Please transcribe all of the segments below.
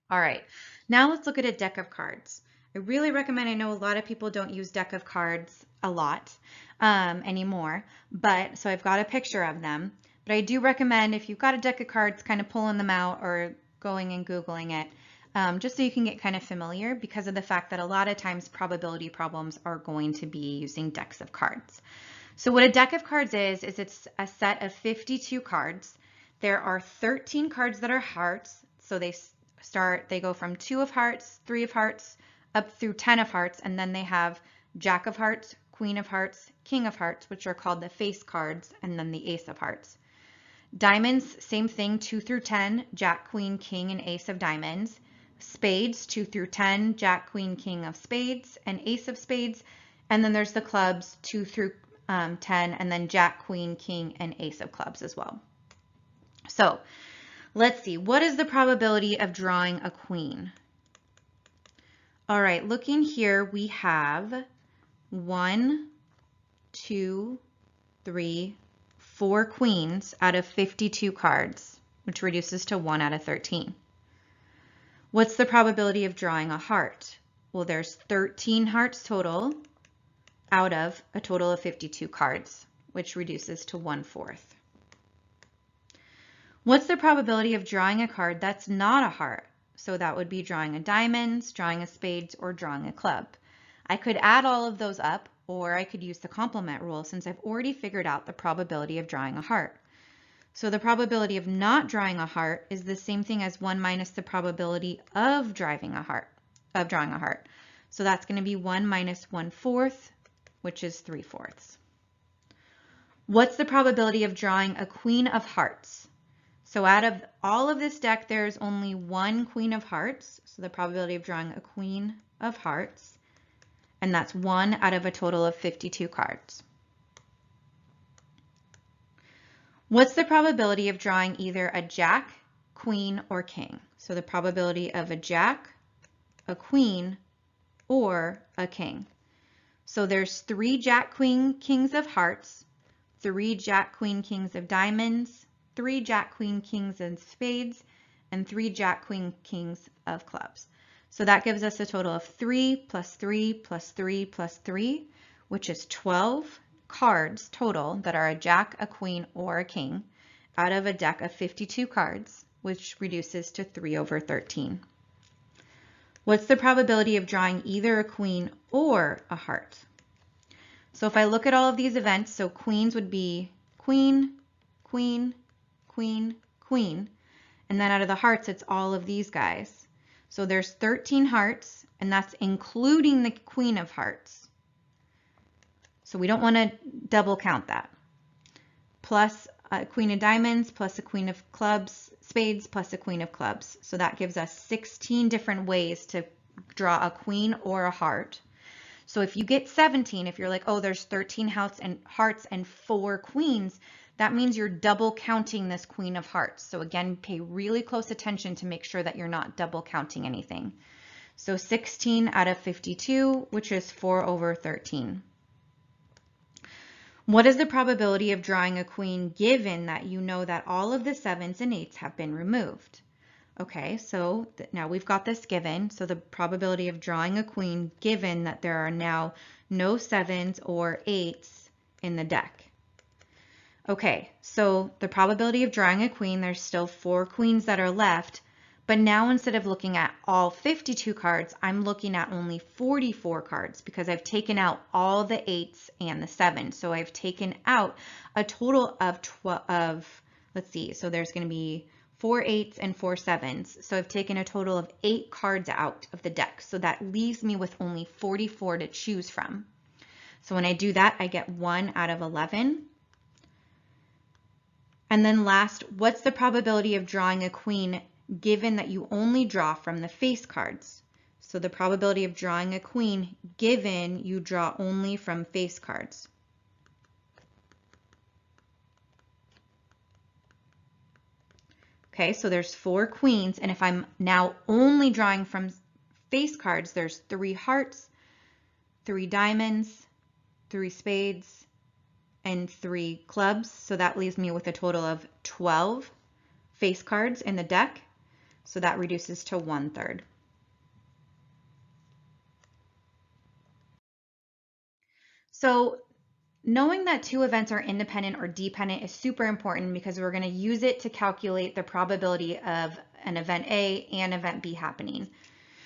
All right, now let's look at a deck of cards. I really recommend, I know a lot of people don't use deck of cards a lot anymore, but so I've got a picture of them. But I do recommend if you've got a deck of cards, kind of pulling them out or going and Googling it, just so you can get kind of familiar because of the fact that a lot of times probability problems are going to be using decks of cards. So what a deck of cards is it's a set of 52 cards. There are 13 cards that are hearts, so they go from 2 of hearts, 3 of hearts, up through 10 of hearts, and then they have Jack of hearts, Queen of hearts, King of hearts, which are called the face cards, and then the Ace of hearts. Diamonds, same thing, 2 through 10, Jack, Queen, King, and Ace of diamonds. Spades, 2 through 10, Jack, Queen, King of spades, and Ace of spades. And then there's the clubs, 2 through 10, and then Jack, Queen, King, and Ace of clubs as well. So let's see, what is the probability of drawing a queen? All right, looking here, we have 1, 2, 3, 4 queens out of 52 cards, which reduces to 1 out of 13. What's the probability of drawing a heart? Well, there's 13 hearts total out of a total of 52 cards, which reduces to 1/4. What's the probability of drawing a card that's not a heart? So that would be drawing a diamonds, drawing a spades, or drawing a club. I could add all of those up, or I could use the complement rule since I've already figured out the probability of drawing a heart. So the probability of not drawing a heart is the same thing as 1 minus the probability of drawing a heart. So that's going to be 1 minus 1/4, which is 3/4. What's the probability of drawing a queen of hearts? So out of all of this deck, there's only 1 queen of hearts. So the probability of drawing a queen of hearts, and that's 1 out of a total of 52 cards. What's the probability of drawing either a jack, queen, or king? So the probability of a jack, a queen, or a king. So there's 3 jack, queen, kings of hearts, 3 jack, queen, kings of diamonds, 3 jack, queen, kings of spades, and 3 jack, queen, kings of clubs. So that gives us a total of 3 plus 3 plus 3 plus 3, which is 12 cards total that are a jack, a queen, or a king out of a deck of 52 cards, which reduces to 3/13. What's the probability of drawing either a queen or a heart? So if I look at all of these events, so queens would be queen, queen, queen, queen, and then out of the hearts, it's all of these guys. So there's 13 hearts, and that's including the queen of hearts. So we don't want to double count that. Plus a queen of diamonds, plus a queen of clubs, spades, plus a queen of clubs. So that gives us 16 different ways to draw a queen or a heart. So if you get 17, if you're like, oh, there's 13 hearts and 4 queens, that means you're double counting this queen of hearts. So again, pay really close attention to make sure that you're not double counting anything. So 16 out of 52, which is 4/13. What is the probability of drawing a queen given that you know that all of the 7s and 8s have been removed? Okay, so now we've got this given. So the probability of drawing a queen given that there are now no 7s or 8s in the deck. Okay, so the probability of drawing a queen, there's still 4 queens that are left. But now instead of looking at all 52 cards, I'm looking at only 44 cards because I've taken out all the 8s and the 7s. So I've taken out a total of let's see, so there's going to be 4 8s and 4 7s. So I've taken a total of 8 cards out of the deck. So that leaves me with only 44 to choose from. So when I do that, I get 1 out of 11. And then last, what's the probability of drawing a queen given that you only draw from the face cards? So the probability of drawing a queen given you draw only from face cards. Okay, so there's 4 queens, and if I'm now only drawing from face cards, there's 3 hearts, 3 diamonds, 3 spades, and 3 clubs. So that leaves me with a total of 12 face cards in the deck. So that reduces to 1/3. So knowing that two events are independent or dependent is super important because we're going to use it to calculate the probability of an event A and event B happening,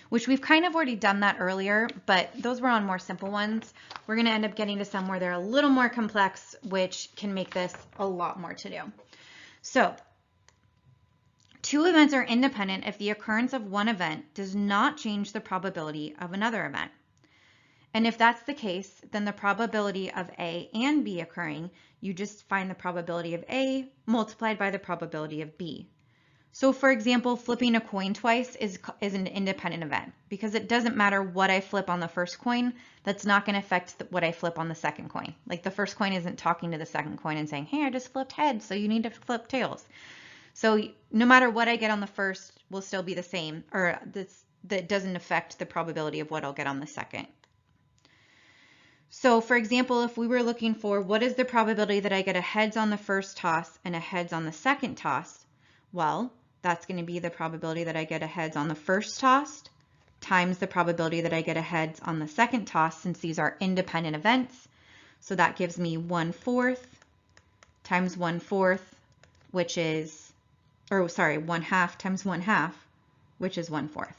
which we've kind of already done that earlier, but those were on more simple ones. We're going to end up getting to some where they're a little more complex, which can make this a lot more to do. So two events are independent if the occurrence of one event does not change the probability of another event. And if that's the case, then the probability of A and B occurring, you just find the probability of A multiplied by the probability of B. So for example, flipping a coin twice is an independent event because it doesn't matter what I flip on the first coin, that's not going to affect what I flip on the second coin. Like the first coin isn't talking to the second coin and saying, hey, I just flipped heads, so you need to flip tails. So no matter what I get on the first will still be the same, or that doesn't affect the probability of what I'll get on the second. So for example, if we were looking for what is the probability that I get a heads on the first toss and a heads on the second toss, well, that's going to be the probability that I get a heads on the first toss times the probability that I get a heads on the second toss, since these are independent events. So that gives me 1/4 times 1/4, which is, or sorry, 1/2 times 1/2, which is 1/4.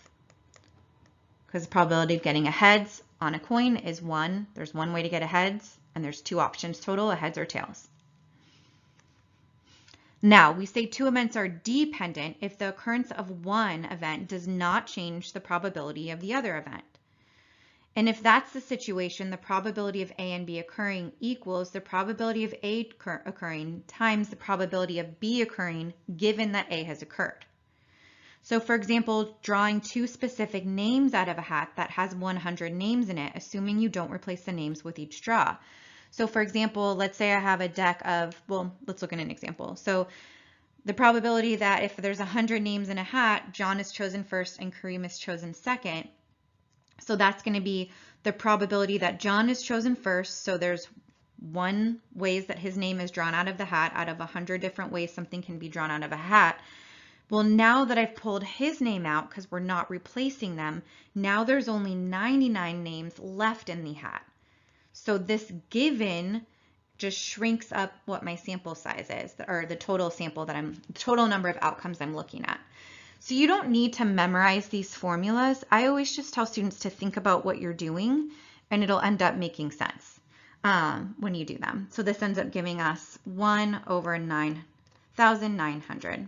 Because the probability of getting a heads on a coin is 1. There's one way to get a heads, and there's 2 options total, a heads or tails. Now, we say two events are dependent if the occurrence of one event does not change the probability of the other event. And if that's the situation, the probability of A and B occurring equals the probability of A occurring times the probability of B occurring, given that A has occurred. So for example, drawing two specific names out of a hat that has 100 names in it, assuming you don't replace the names with each draw. So for example, let's say I have a deck of, well, let's look at an example. So the probability that if there's 100 names in a hat, John is chosen first and Kareem is chosen second. So that's going to be the probability that John is chosen first. So there's 1 ways that his name is drawn out of the hat. Out of 100 different ways something can be drawn out of a hat. Well, now that I've pulled his name out, because we're not replacing them, now there's only 99 names left in the hat. So this given just shrinks up what my sample size is, or the total sample that the total number of outcomes I'm looking at. So you don't need to memorize these formulas. I always just tell students to think about what you're doing, and it'll end up making sense when you do them. So this ends up giving us 1/9,900.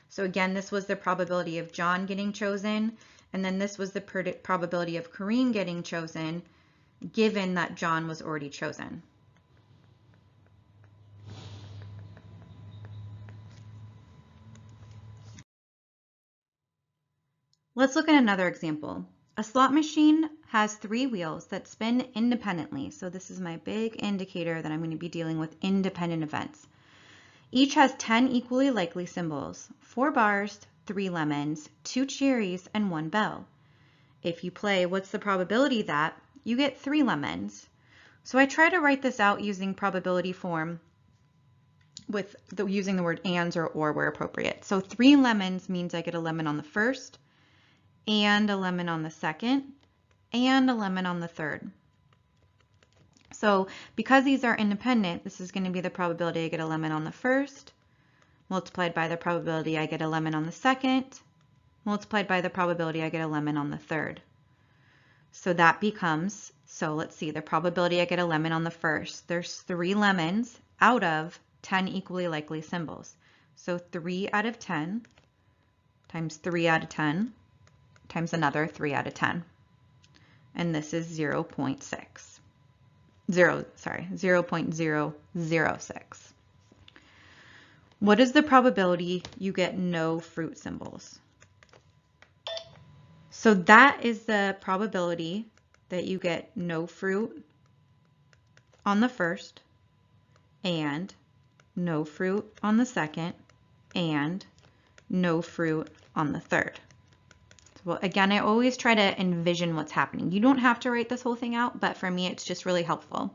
So again, this was the probability of John getting chosen, and then this was the probability of Kareem getting chosen, given that John was already chosen. Let's look at another example. A slot machine has 3 wheels that spin independently. So this is my big indicator that I'm going to be dealing with independent events. Each has 10 equally likely symbols, 4 bars, 3 lemons, 2 cherries, and 1 bell. If you play what's the probability that, you get 3 lemons. So I try to write this out using probability form with using the word ands or where appropriate. So 3 lemons means I get a lemon on the first, and a lemon on the second, and a lemon on the third. So because these are independent, this is going to be the probability I get a lemon on the first, multiplied by the probability I get a lemon on the second, multiplied by the probability I get a lemon on the third. So that becomes, so let's see, the probability I get a lemon on the first, there's 3 lemons out of 10 equally likely symbols. So 3 out of 10 times 3 out of 10 times another 3 out of 10. And this is 0.6. 0.006. What is the probability you get no fruit symbols? So that is the probability that you get no fruit on the first, and no fruit on the second, and no fruit on the third. Well, again, I always try to envision what's happening. You don't have to write this whole thing out, but for me, it's just really helpful.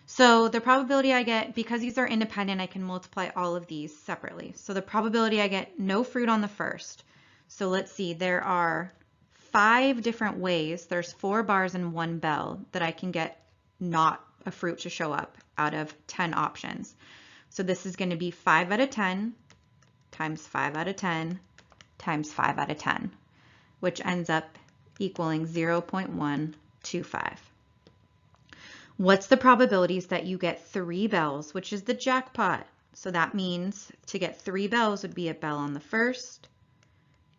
So the probability I get, because these are independent, I can multiply all of these separately. So the probability I get no fruit on the first. So let's see, there are 5 different ways. There's 4 bars and 1 bell that I can get not a fruit to show up out of 10 options. So this is going to be 5 out of 10 times 5 out of 10 times 5 out of 10, which ends up equaling 0.125. What's the probabilities that you get 3 bells, which is the jackpot? So that means to get 3 bells would be a bell on the first,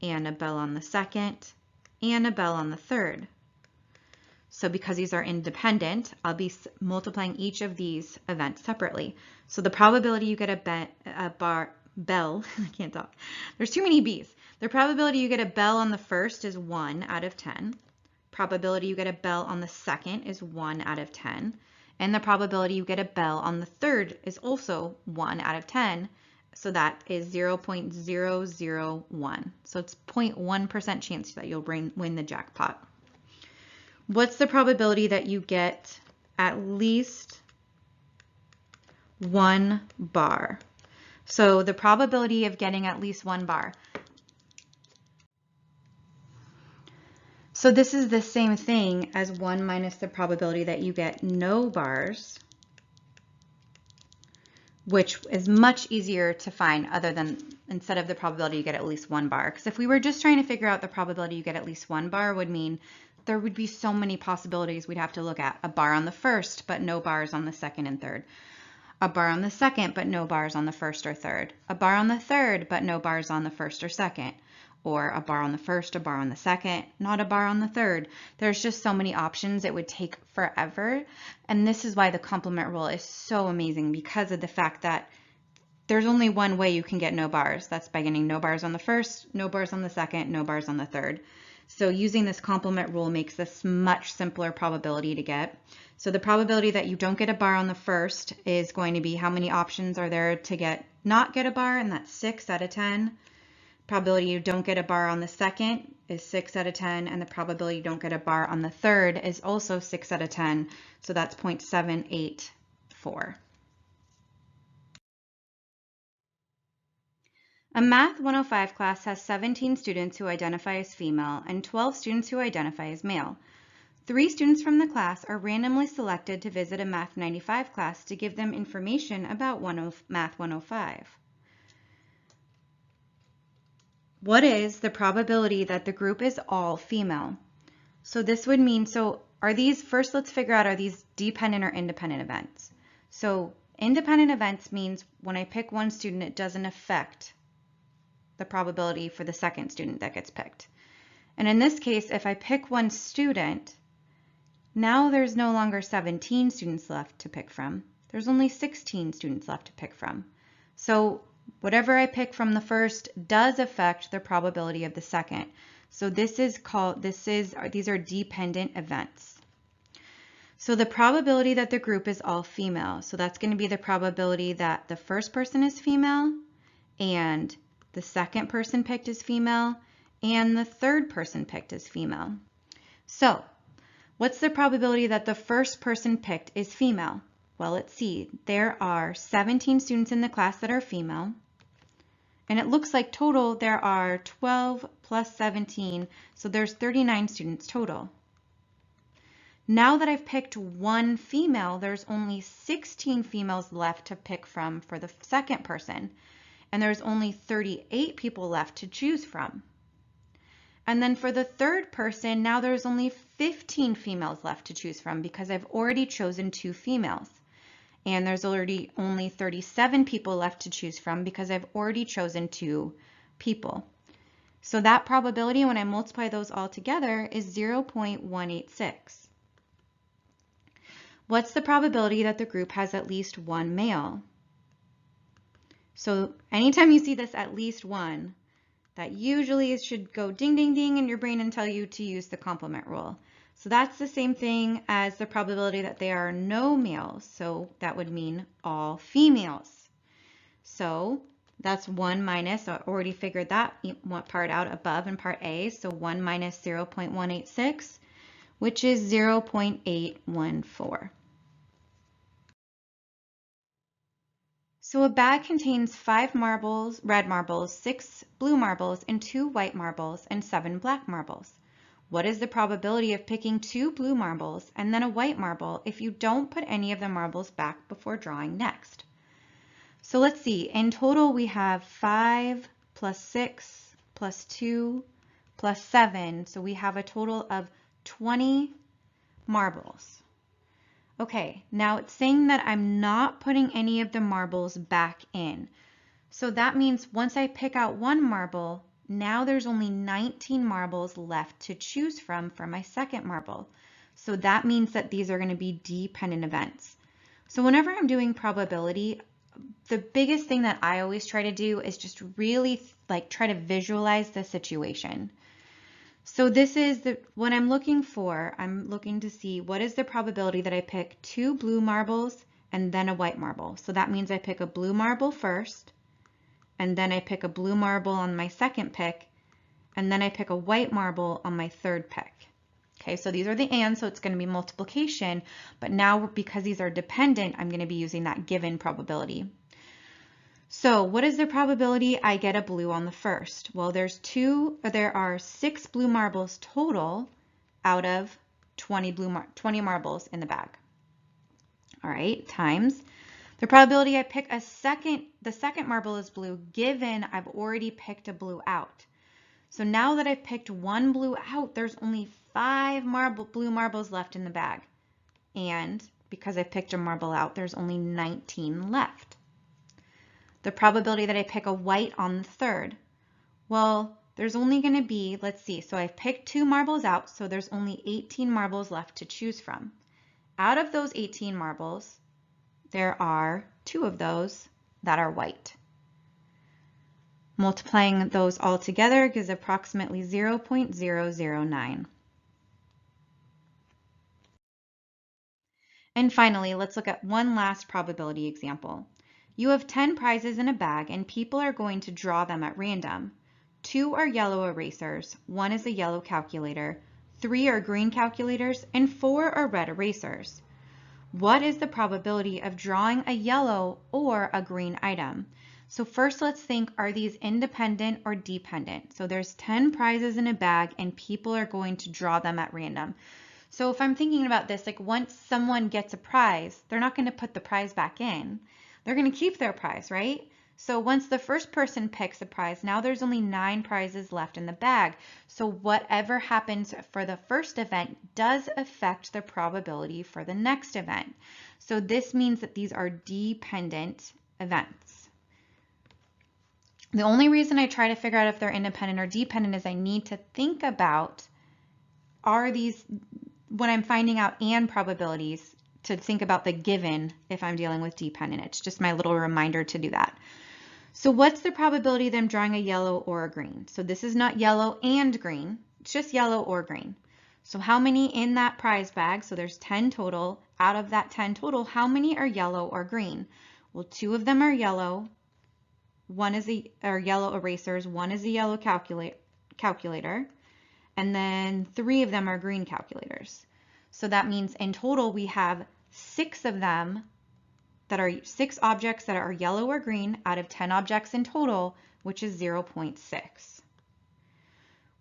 and a bell on the second, and a bell on the third. So because these are independent, I'll be multiplying each of these events separately. So the probability you get a bell, I can't talk, there's too many B's. The probability you get a bell on the first is 1 out of 10. Probability you get a bell on the second is 1 out of 10. And the probability you get a bell on the third is also 1 out of 10. So that is 0.001. So it's 0.1% chance that you'll win the jackpot. What's the probability that you get at least 1 bar? So the probability of getting at least 1 bar. So this is the same thing as 1 minus the probability that you get no bars, which is much easier to find other than instead of the probability you get at least 1 bar. Because if we were just trying to figure out the probability you get at least 1 bar would mean there would be so many possibilities we'd have to look at. A bar on the first, but no bars on the second and third. A bar on the second, but no bars on the first or third. A bar on the third, but no bars on the first or second. Or a bar on the first, a bar on the second, not a bar on the third. There's just so many options, it would take forever. And this is why the complement rule is so amazing, because of the fact that there's only one way you can get no bars. That's by getting no bars on the first, no bars on the second, no bars on the third. So using this complement rule makes this much simpler probability to get. So the probability that you don't get a bar on the first is going to be how many options are there to not get a bar, and that's 6 out of 10. Probability you don't get a bar on the second is 6 out of 10, and the probability you don't get a bar on the third is also 6 out of 10, so that's 0.784. A Math 105 class has 17 students who identify as female and 12 students who identify as male. 3 students from the class are randomly selected to visit a Math 95 class to give them information about Math 105. What is the probability that the group is all female? So this would mean, first let's figure out, are these dependent or independent events? So independent events means when I pick one student, it doesn't affect the probability for the second student that gets picked. And in this case, if I pick one student, now there's no longer 17 students left to pick from. There's only 16 students left to pick from. So whatever I pick from the first does affect the probability of the second. So these are dependent events. So the probability that the group is all female, so that's going to be the probability that the first person is female, and the second person picked is female, and the third person picked is female. So what's the probability that the first person picked is female? Well, let's see. There are 17 students in the class that are female, and it looks like total there are 12 plus 17, so there's 39 students total. Now that I've picked one female, there's only 16 females left to pick from for the second person, and there's only 38 people left to choose from. And then for the third person, now there's only 15 females left to choose from because I've already chosen 2 females. And there's already only 37 people left to choose from because I've already chosen 2 people. So that probability, when I multiply those all together, is 0.186. What's the probability that the group has at least one male? So anytime you see this at least one, that usually should go ding, ding, ding in your brain and tell you to use the complement rule. So that's the same thing as the probability that there are no males. So that would mean all females. So that's 1 minus, I already figured that part out above in part A. So 1 minus 0.186, which is 0.814. So a bag contains 5 marbles, red marbles, 6 blue marbles, and 2 white marbles, and 7 black marbles. What is the probability of picking 2 blue marbles and then a white marble if you don't put any of the marbles back before drawing next? So let's see, in total we have 5 plus 6 plus 2 plus 7, so we have a total of 20 marbles. Okay, now it's saying that I'm not putting any of the marbles back in. So that means once I pick out one marble, now there's only 19 marbles left to choose from for my second marble. So that means that these are going to be dependent events. So whenever I'm doing probability, the biggest thing that I always try to do is just really try to visualize the situation. So this is what I'm looking for. I'm looking to see what is the probability that I pick 2 blue marbles and then a white marble. So that means I pick a blue marble first, and then I pick a blue marble on my second pick, and then I pick a white marble on my third pick. Okay, so these are the and, so it's going to be multiplication, but now because these are dependent, I'm going to be using that given probability. So what is the probability I get a blue on the first? Well, there are 6 blue marbles total out of 20 marbles in the bag. All right, times the probability I pick the second marble is blue, given I've already picked a blue out. So now that I've picked one blue out, there's only 5 blue marbles left in the bag. And because I picked a marble out, there's only 19 left. The probability that I pick a white on the third. Well, there's only going to be, let's see, so I've picked 2 marbles out, so there's only 18 marbles left to choose from. Out of those 18 marbles, there are 2 of those that are white. Multiplying those all together gives approximately 0.009. And finally, let's look at one last probability example. You have 10 prizes in a bag and people are going to draw them at random. 2 are yellow erasers, 1 is a yellow calculator, 3 are green calculators, and 4 are red erasers. What is the probability of drawing a yellow or a green item? So first let's think, are these independent or dependent? So there's 10 prizes in a bag and people are going to draw them at random. So if I'm thinking about this, like once someone gets a prize, they're not going to put the prize back in. They're going to keep their prize, right? So once the first person picks a prize, now there's only 9 prizes left in the bag. So whatever happens for the first event does affect the probability for the next event. So this means that these are dependent events. The only reason I try to figure out if they're independent or dependent is I need to think about, are these, when I'm finding out and probabilities, to think about the given if I'm dealing with dependent. It's just my little reminder to do that. So what's the probability of them drawing a yellow or a green? So this is not yellow and green, it's just yellow or green. So how many in that prize bag? So there's 10 total. Out of that 10 total, how many are yellow or green? Well, 2 of them are yellow. One is yellow erasers, 1 is a yellow calculator, and then 3 of them are green calculators. So that means in total we have 6 of them that are 6 objects that are yellow or green out of 10 objects in total, which is 0.6.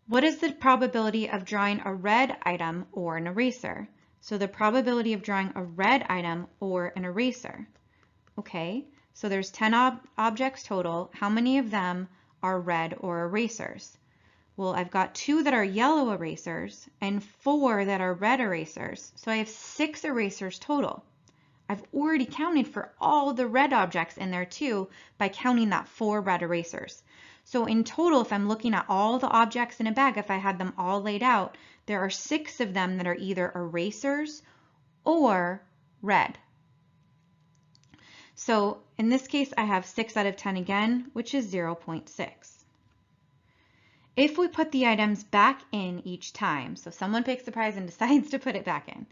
What is the probability of drawing a red item or an eraser? So the probability of drawing a red item or an eraser. Okay, so there's 10 objects total. How many of them are red or erasers? Well, I've got 2 that are yellow erasers and 4 that are red erasers. So I have 6 erasers total. I've already counted for all the red objects in there too by counting that 4 red erasers. So in total, if I'm looking at all the objects in a bag, if I had them all laid out, there are 6 of them that are either erasers or red. So in this case, I have 6 out of 10 again, which is 0.6. If we put the items back in each time, so someone picks the prize and decides to put it back in,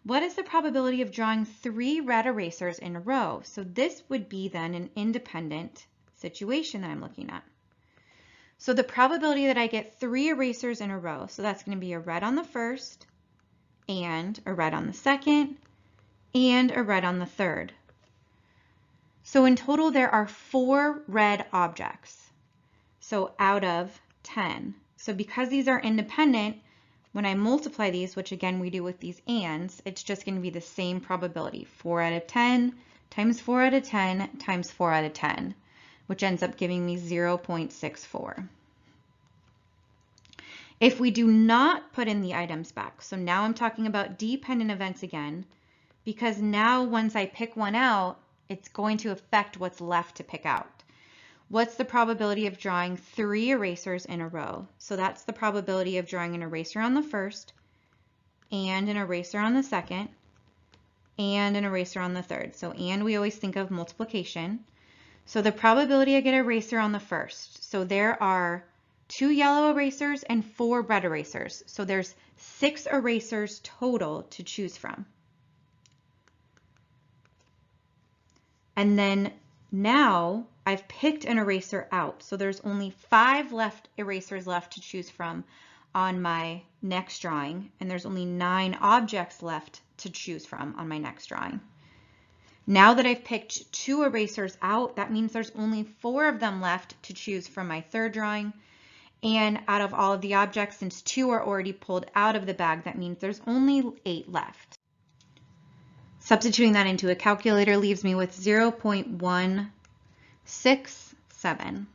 what is the probability of drawing 3 red erasers in a row? So this would be then an independent situation that I'm looking at. So the probability that I get 3 erasers in a row, so that's going to be a red on the first, and a red on the second, and a red on the third. So in total, there are 4 red objects. So out of 10. So because these are independent, when I multiply these, which again we do with these ands, it's just going to be the same probability. 4 out of 10 times 4 out of 10 times 4 out of 10, which ends up giving me 0.64. If we do not put in the items back, so now I'm talking about dependent events again, because now once I pick one out, it's going to affect what's left to pick out. What's the probability of drawing 3 erasers in a row? So that's the probability of drawing an eraser on the first, and an eraser on the second, and an eraser on the third. So and we always think of multiplication. So the probability I get an eraser on the first. So there are 2 yellow erasers and 4 red erasers. So there's 6 erasers total to choose from. And then now I've picked an eraser out. So there's only 5 erasers left to choose from on my next drawing. And there's only 9 objects left to choose from on my next drawing. Now that I've picked 2 erasers out, that means there's only 4 of them left to choose from my third drawing. And out of all of the objects, since 2 are already pulled out of the bag, that means there's only 8 left. Substituting that into a calculator leaves me with 0.167.